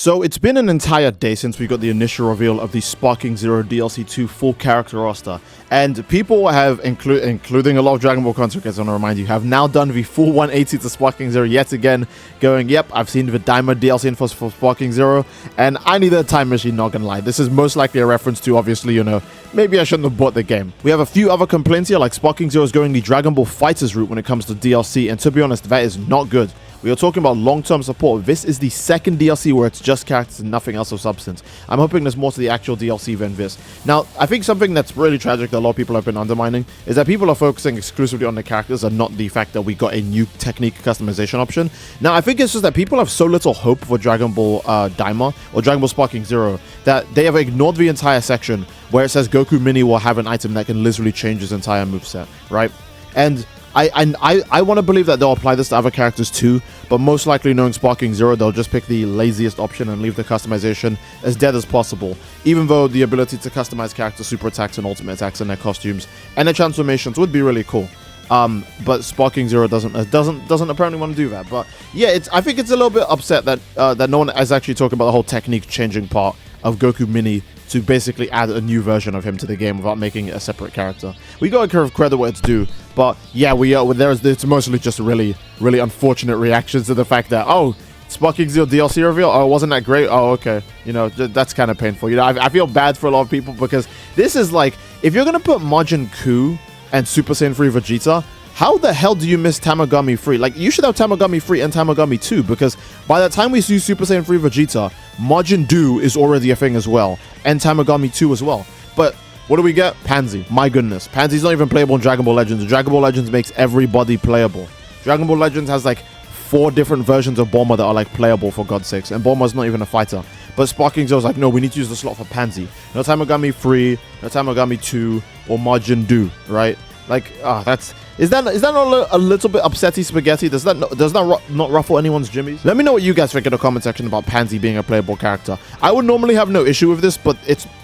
So it's been an entire day since we got the initial reveal of the Sparking Zero DLC 2 full character roster, and people have, including a lot of Dragon Ball content, I want to remind you, have now done the full 180 to Sparking Zero yet again, going, yep, I've seen the Daima DLC info for Sparking Zero, and I need a time machine, not gonna lie. This is most likely a reference to, obviously, you know, maybe I shouldn't have bought the game. We have a few other complaints here, like Sparking Zero is going the Dragon Ball Fighters route when it comes to DLC, and to be honest, that is not good. We are talking about long-term support. This is the second DLC where it's just characters and nothing else of substance. I'm hoping there's more to the actual DLC than this. Now, I think something that's really tragic that a lot of people have been undermining is that people are focusing exclusively on the characters and not the fact that we got a new technique customization option. Now, I think it's just that people have so little hope for Dragon Ball Daima or Dragon Ball Sparking Zero that they have ignored the entire section where it says Goku Mini will have an item that can literally change his entire moveset, right? And I want to believe that they'll apply this to other characters too, but most likely knowing Sparking Zero, they'll just pick the laziest option and leave the customization as dead as possible, even though the ability to customize character super attacks and ultimate attacks and their costumes and their transformations would be really cool. But Sparking Zero doesn't apparently want to do that. But yeah, I think it's a little bit upset that that no one is actually talking about the whole technique changing part of Goku Mini to basically add a new version of him to the game without making it a separate character. We gotta give credit where it's due, but yeah, it's mostly just really unfortunate reactions to the fact that, oh, Sparking Zero DLC reveal, oh, wasn't that great? Oh, okay, you know, that's kind of painful. You know, I feel bad for a lot of people because this is like, if you're gonna put Majin Ku and Super Saiyan 3 Vegeta, how the hell do you miss Tamagami 3? Like, you should have Tamagami 3 and Tamagami 2, because by the time we see Super Saiyan 3 Vegeta, Majin Do is already a thing as well, and Tamagami 2 as well. But what do we get? Panzy. My goodness. Panzy's not even playable in Dragon Ball Legends. Dragon Ball Legends makes everybody playable. Dragon Ball Legends has like 4 different versions of Bulma that are like playable, for God's sakes, and Bulma's not even a fighter. But Sparking Zero's like, no, we need to use the slot for Panzy. No Tamagami 3, no Tamagami 2, or Majin Do, right? Like, is that not a little bit upsetty spaghetti? Does that not ruffle anyone's jimmies? Let me know what you guys think in the comment section about Panzy being a playable character. I would normally have no issue with this, but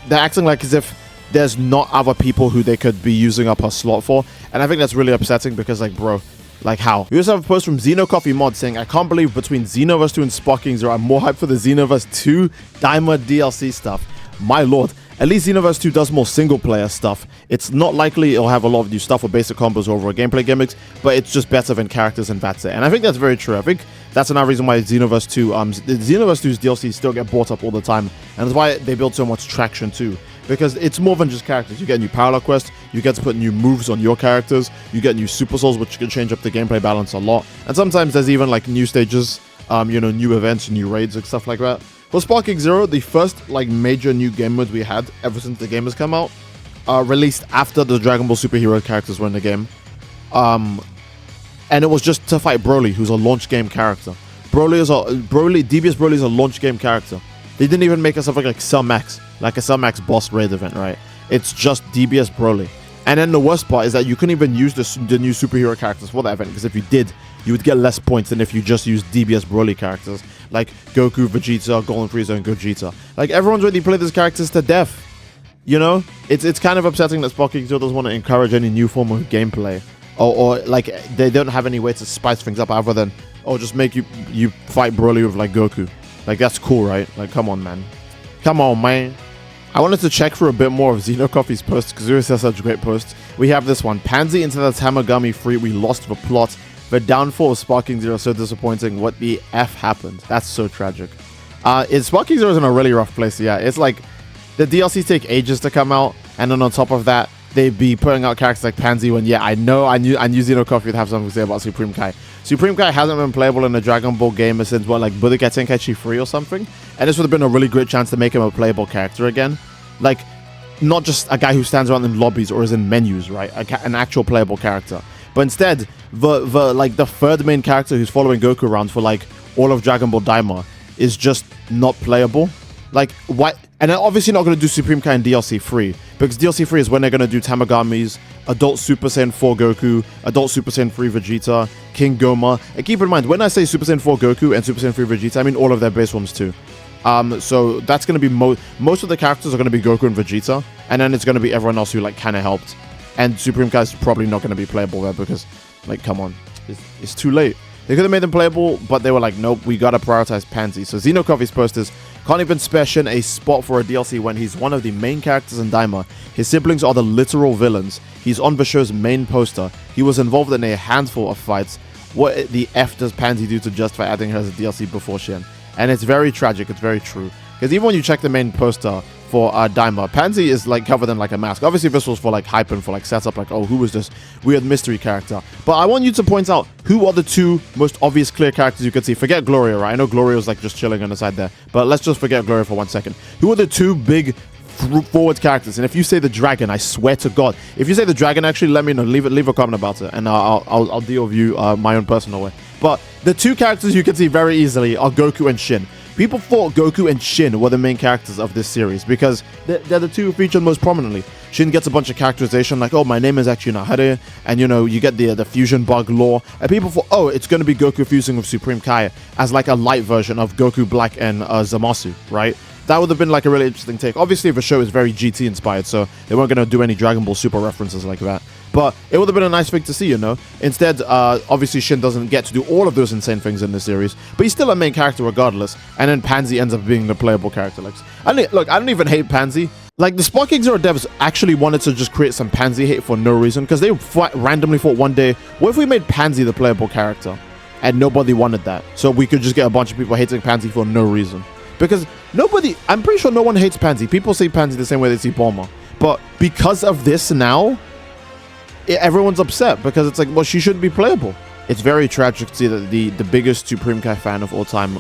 they're acting like as if there's not other people who they could be using up her slot for, and I think that's really upsetting because, like, bro, like, how? We also have a post from Xeno Coffee Mod saying, I can't believe between Xenoverse 2 and Sparking Zero, I'm more hyped for the Xenoverse 2 Daima DLC stuff. My lord. At least Xenoverse 2 does more single-player stuff. It's not likely it'll have a lot of new stuff or basic combos or overall gameplay gimmicks, but it's just better than characters and that's it. And I think that's very true. I think that's another reason why Xenoverse 2, Xenoverse 2's DLCs still get bought up all the time, and that's why they build so much traction too. Because it's more than just characters. You get new parallel quests, you get to put new moves on your characters, you get new Super Souls, which can change up the gameplay balance a lot, and sometimes there's even like new stages, you know, new events, new raids and stuff like that. For Sparking Zero, the first like major new game mode we had ever since the game has come out, released after the Dragon Ball superhero characters were in the game, and it was just to fight Broly, who's a launch game character. DBS Broly is a launch game character. They didn't even make us something like Cell Max, like a Cell Max boss raid event, right? It's just DBS Broly. And then the worst part is that you couldn't even use the new superhero characters for that event, because if you did, you would get less points than if you just used DBS Broly characters like Goku, Vegeta, Golden Frieza, and Gogeta. Like, everyone's already played these characters to death. You know, it's kind of upsetting that Sparking Zero doesn't want to encourage any new form of gameplay, or like they don't have any way to spice things up other than, oh, just make you fight Broly with like Goku. Like, that's cool, right? Like, come on, man. Come on, man. I wanted to check for a bit more of Xeno Coffee's posts because he always has such great posts. We have this one. Panzy into the Tamagami 3. We lost the plot. The downfall of Sparking Zero so disappointing. What the F happened? That's so tragic. Sparking Zero is in a really rough place. Yeah, it's like the DLCs take ages to come out, and then on top of that, they'd be putting out characters like Panzy when, yeah, I knew Xeno Coffee would have something to say about Supreme Kai. Supreme Kai hasn't been playable in the Dragon Ball game since, what, like Budokai Tenkaichi 3 or something? And this would have been a really great chance to make him a playable character again. Like, not just a guy who stands around in lobbies or is in menus, right? An actual playable character. But instead, the third main character who's following Goku around for like all of Dragon Ball Daima is just not playable. Like, why? And they're obviously not going to do Supreme Kai in DLC 3, because DLC 3 is when they're going to do Tamagamis, Adult Super Saiyan 4 Goku, Adult Super Saiyan 3 Vegeta, King Goma. And keep in mind, when I say Super Saiyan 4 Goku and Super Saiyan 3 Vegeta, I mean all of their base forms too. So that's going to be most of the characters are going to be Goku and Vegeta, and then it's going to be everyone else who like kind of helped. And Supreme Kai is probably not going to be playable there because, like, come on, it's too late. They could have made them playable, but they were like, nope, we gotta prioritize Panzy. So Xenocoffee's posters can't even spare Shin a spot for a DLC when he's one of the main characters in Daima. His siblings are the literal villains. He's on the show's main poster. He was involved in a handful of fights. What the F does Panzy do to justify adding her as a DLC before Shin? And it's very tragic, it's very true. Because even when you check the main poster for Daima, Panzy is like covered in like a mask. Obviously this was for like hype and for like setup, like, oh, who is this weird mystery character? But I want you to point out who are the two most obvious clear characters you could see. Forget Gloria, right? I know Gloria was like just chilling on the side there, but let's just forget Gloria for 1 second. Who are the two big forward characters? And if you say the dragon, I swear to God, if you say the dragon, actually let me know, leave a comment about it, and I'll deal with you my own personal way. But the two characters you can see very easily are Goku and Shin. People thought Goku and Shin were the main characters of this series because they're the two featured most prominently. Shin gets a bunch of characterization like, oh, my name is actually Nahare, and you know, you get the fusion bug lore, and people thought, oh, it's going to be Goku fusing with Supreme Kai as like a light version of Goku Black and Zamasu, right? That would have been like a really interesting take. Obviously, the show is very GT inspired, so they weren't going to do any Dragon Ball Super references like that. But it would have been a nice thing to see, you know. Instead, obviously, Shin doesn't get to do all of those insane things in the series, but he's still a main character regardless. And then Panzy ends up being the playable character. Like, look, I don't even hate Panzy. Like, the Sparking Zero devs actually wanted to just create some Panzy hate for no reason, because they randomly thought one day, what if we made Panzy the playable character? And nobody wanted that. So we could just get a bunch of people hating Panzy for no reason. Because I'm pretty sure no one hates Panzy. People see Panzy the same way they see Bulma. But because of this now, everyone's upset because it's like, well, she shouldn't be playable. It's very tragic to see that the biggest Supreme Kai fan of all time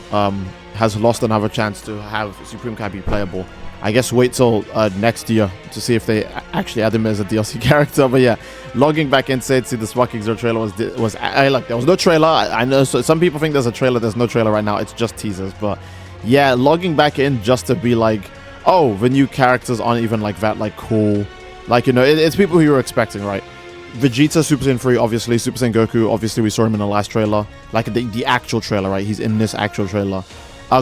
has lost another chance to have Supreme Kai be playable. I guess wait till next year to see if they actually add him as a DLC character. But yeah, logging back in, see the Sparking Zero trailer was like, there was no trailer. I know some people think there's a trailer. There's no trailer right now. It's just teasers. But yeah, logging back in just to be like, oh, the new characters aren't even like that, like cool. Like, you know, it's people who you're expecting, right? Vegeta, Super Saiyan 3, obviously. Super Saiyan Goku, obviously we saw him in the last trailer. Like the actual trailer, right? He's in this actual trailer.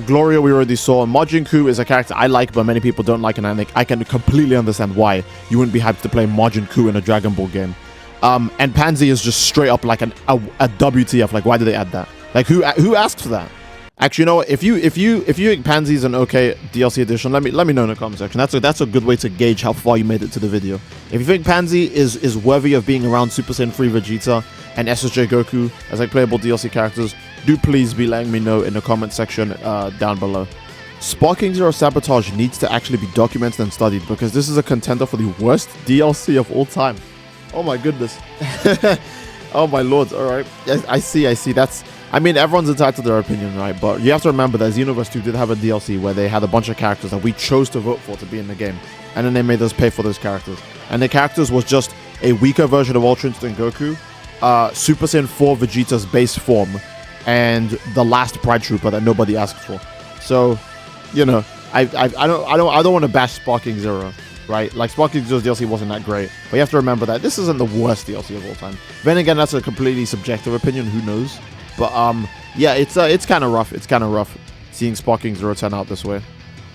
Gloria, we already saw. Majin Ku is a character I like, but many people don't like, and I can completely understand why you wouldn't be hyped to play Majin Ku in a Dragon Ball game. And Panzy is just straight up like a WTF. Like, why did they add that? Like, who asked for that? Actually, you know what? If you think Panzy's an okay DLC edition, let me know in the comment section. That's a good way to gauge how far you made it to the video. If you think Panzy is worthy of being around Super Saiyan 3 Vegeta and SSJ Goku as like playable DLC characters, do please be letting me know in the comment section down below. Sparking Zero Sabotage needs to actually be documented and studied because this is a contender for the worst DLC of all time. Oh my goodness. Oh my lord. All right. I see. I mean, everyone's entitled to their opinion, right? But you have to remember that Xenoverse 2 did have a DLC where they had a bunch of characters that we chose to vote for to be in the game. And then they made us pay for those characters. And the characters was just a weaker version of Ultra Instinct Goku, Super Saiyan 4 Vegeta's base form, and the last Pride Trooper that nobody asked for. So, you know, I don't want to bash Sparking Zero, right? Like, Sparking Zero's DLC wasn't that great. But you have to remember that this isn't the worst DLC of all time. Then again, that's a completely subjective opinion. Who knows? But yeah, it's kind of rough. It's kind of rough seeing Sparking Zero turn out this way.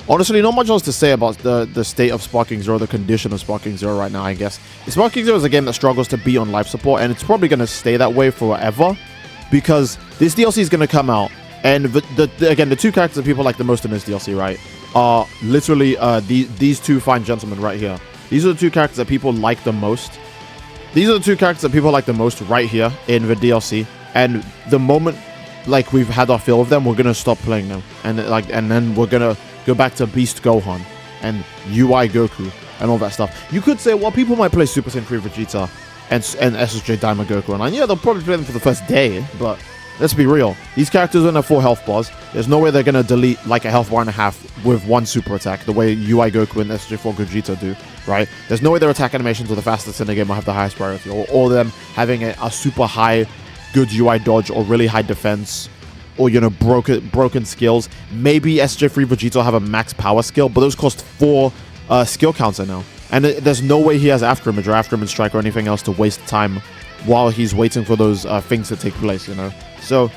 Honestly, not much else to say about the state of Sparking Zero, the condition of Sparking Zero right now, I guess. Sparking Zero is a game that struggles to be on life support, and it's probably going to stay that way forever because this DLC is going to come out. And again, the two characters that people like the most in this DLC, right, are literally these two fine gentlemen right here. These are the two characters that people like the most. These are the two characters that people like the most right here in the DLC. And the moment, like, we've had our fill of them, we're gonna stop playing them, and then we're gonna go back to Beast Gohan and UI Goku and all that stuff. You could say, well, people might play Super Saiyan 3 Vegeta and SSJ Daima Goku, and yeah, they'll probably play them for the first day. But let's be real, these characters don't have 4 health bars. There's no way they're gonna delete like a health bar and a half with one super attack, the way UI Goku and SSJ 4 Gogeta do, right? There's no way their attack animations are the fastest in the game or have the highest priority, or them having a super high good UI dodge or really high defense, or, you know, broken skills. Maybe SJ3 Vegeta will have a max power skill, but those cost 4 skill counter now. And there's no way he has After Image or After Image Strike or anything else to waste time while he's waiting for those things to take place, you know? So,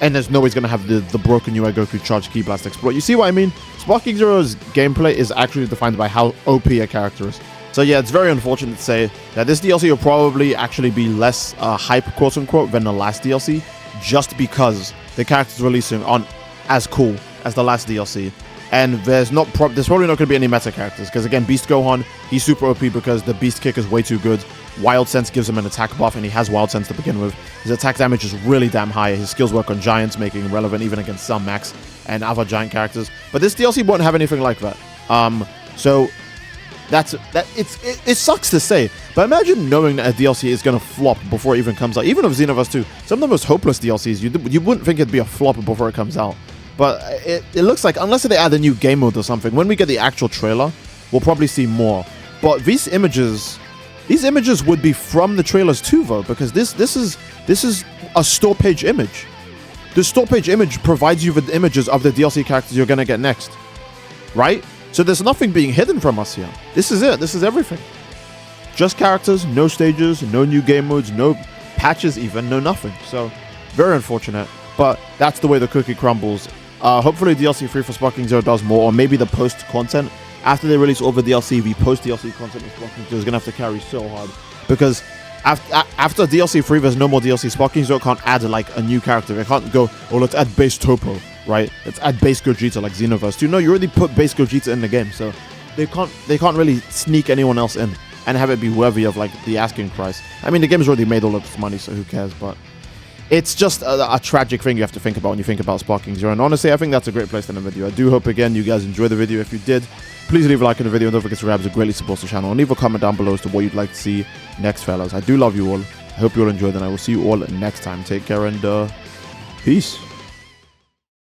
and there's no way he's going to have the broken UI Goku Charge Ki Blast exploit. You see what I mean? Sparking Zero's gameplay is actually defined by how OP a character is. So yeah, it's very unfortunate to say that this DLC will probably actually be less hype, quote-unquote, than the last DLC, just because the characters releasing aren't as cool as the last DLC. And there's probably not going to be any meta characters, because again, Beast Gohan, he's super OP because the Beast Kick is way too good. Wild Sense gives him an attack buff, and he has Wild Sense to begin with. His attack damage is really damn high. His skills work on giants, making him relevant even against some max and other giant characters. But this DLC won't have anything like that. So it sucks to say, but imagine knowing that a DLC is going to flop before it even comes out. Even with Xenoverse 2, some of the most hopeless DLCs, you wouldn't think it'd be a flop before it comes out. But it looks like, unless they add a new game mode or something, when we get the actual trailer, we'll probably see more. But these images would be from the trailers too, though, because this is a store page image. The store page image provides you with images of the DLC characters you're gonna get next, right? So there's nothing being hidden from us here. This is it. This is everything. Just characters, no stages, no new game modes, no patches even, no nothing. So very unfortunate, but that's the way the cookie crumbles. Hopefully DLC 3 for Sparking Zero does more, or maybe the post content. After they release all the DLC, the post DLC content of Sparking Zero is going to have to carry so hard. Because after DLC 3, there's no more DLC. Sparking Zero can't add like a new character. They can't go, oh, let's add base Topo, right? Let's add base Gogeta like Xenoverse 2. No, you already put base Gogeta in the game, so they can't really sneak anyone else in and have it be worthy of like the asking price. I mean, the game's already made all of its money, so who cares? But it's just a tragic thing you have to think about when you think about Sparking Zero. And honestly, I think that's a great place to end the video. I do hope, again, you guys enjoyed the video. If you did, please leave a like on the video. And don't forget to subscribe. It greatly supports the channel. And leave a comment down below as to what you'd like to see next, fellas. I do love you all. I hope you all enjoyed, and I will see you all next time. Take care and peace.